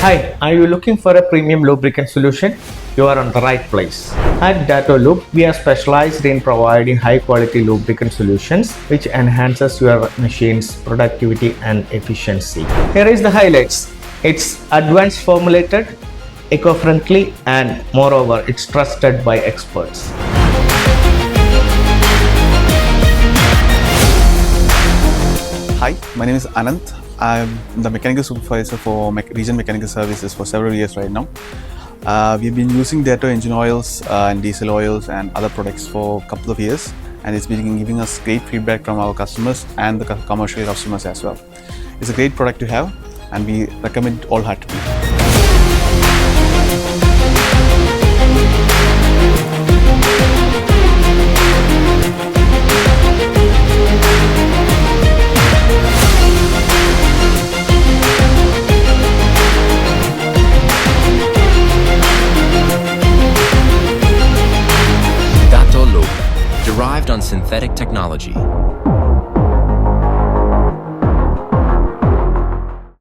Hi, are you looking for a premium lubricant solution? You are on the right place. At DaTo Lube, we are specialized in providing high quality lubricant solutions which enhances your machine's productivity and efficiency. Here is the highlights. It's advanced formulated, eco-friendly, and moreover, it's trusted by experts. Hi, my name is Anant. I'm the mechanical supervisor for Regent Mechanical Services for several years right now. We've been using DaTo engine oils and diesel oils and other products for a couple of years, and it's been giving us great feedback from our customers and the commercial customers as well. It's a great product to have, and we recommend it wholeheartedly. DaTo Lube, derived on synthetic technology,